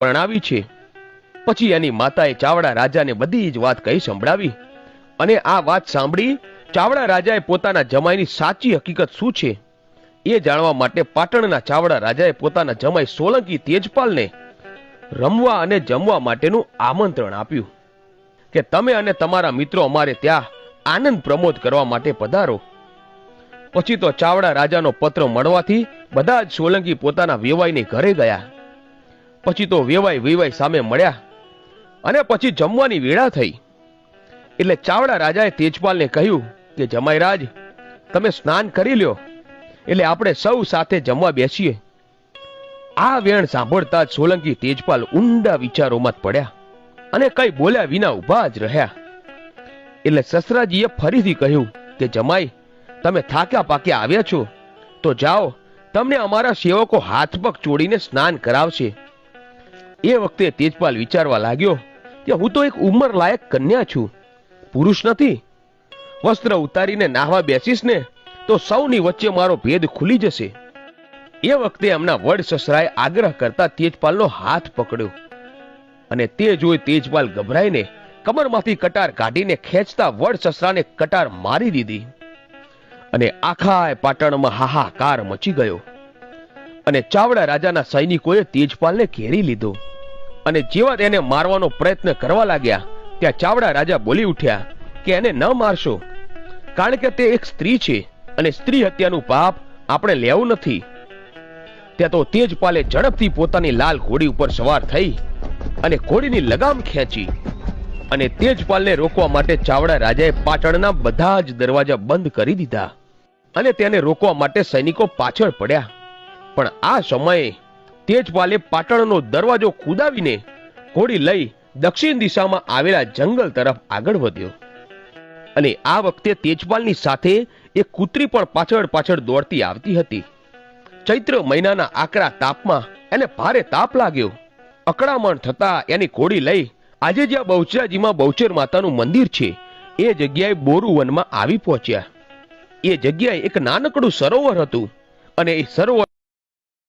પરણાવી છે। પછી એની માતાએ ચાવડા રાજાને બધી જ વાત કહી સંભળાવી અને આ વાત સાંભળી ચાવડા રાજાએ પોતાના જમાઈની સાચી હકીકત શું છે એ જાણવા માટે પાટણના ચાવડા રાજાએ પોતાના જમાઈ સોલંકી તેજપાલને રમવા અને જમવા માટેનું આમંત્રણ આપ્યું કે તમે અને તમારા મિત્રો અમારે ત્યાં આનંદ પ્રમોદ કરવા માટે પધારો। પછી તો ચાવડા રાજાનો પત્ર મળવાથી બધા જ સોલંકી પોતાના વેવાઈને ઘરે ગયા। પછી તો વેવાઈ વેવાઈ સામે મળ્યા અને પછી જમવાની વેળા થઈ એટલે ચાવડા રાજાએ તેજપાલને કહ્યું કે જમાઈરાજ તમે સ્નાન કરી લ્યો એટલે આપણે સૌ સાથે જમવા બેસીએ। આ વેણ સાંભળતા જ સોલંકી તેજપાલ ઊંડા વિચારોમાં પડ્યા અને કઈ બોલ્યા વિના ઊભા જ રહ્યા। એટલે સસરાજીએ ફરીથી કહ્યું કે જમાઈ તમે થાક્યા પાક્યા આવ્યા છો તો જાઓ, તમને અમારા સેવકો હાથ પગ જોડીને સ્નાન કરાવશે। એ વખતે તેજપાલ વિચારવા લાગ્યો કે હું તો એક ઉંમર લાયક કન્યા છું, પુરુષ નથી। વસ્ત્ર ઉતારીને નાહવા બેસીશ ને તો સૌની વચ્ચે મારો ભેદ ખુલી જશે। એ વખતે એમના વડ સસરાએ આગ્રહ કરતા તેજપાલનો હાથ પકડ્યો અને તે જોઈ તેજપાલ ગભરાઈને કમરમાંથી કટાર કાઢીને ખેંચતા વડ સસરાને કટાર મારી દીધી અને આખા પાટણમાં હાહાકાર મચી ગયો અને ચાવડા રાજાના સૈનિકોએ તેજપાલને ઘેરી લીધો અને જેવા તેને મારવાનો પ્રયત્ન કરવા લાગ્યા ત્યાં ચાવડા રાજા બોલી ઉઠ્યા કે એને ન મારશો, કારણ કે તે એક સ્ત્રી છે અને સ્ત્રી હત્યાનું પાપ આપણે લેવું નથી। ત્યાં તો તેજપાલે ઝડપથી પોતાની લાલ ઘોડી ઉપર સવાર થઈ અને ઘોડીની લગામ ખેંચી અને તેજપાલને રોકવા માટે ચાવડા રાજાએ પાટણના બધા જ દરવાજા બંધ કરી દીધા અને તેને રોકવા માટે સૈનિકો પાછળ પડ્યા। પણ આ સમયે તેજપાલે પાટણનો દરવાજો કુદાવીને ઘોડી લઈ દક્ષિણ દિશામાં આવેલા જંગલ તરફ આગળ વધ્યો અને આ વખતે તેજપાલની સાથે એક કૂતરી પણ પાછળ પાછળ દોડતી આવતી હતી। ચૈત્ર મહિનાના આકરા તાપમાં એને ભારે તાપ લાગ્યો। અકળામણ થતા એની ઘોડી લઈ આજે જ્યાં બહુચરાજીમાં બહુચર માતાનું મંદિર છે એ જગ્યાએ બોરુ વનમાં આવી પહોંચ્યા। એ જગ્યાએ એક નાનકડું સરોવર હતું અને એ સરોવર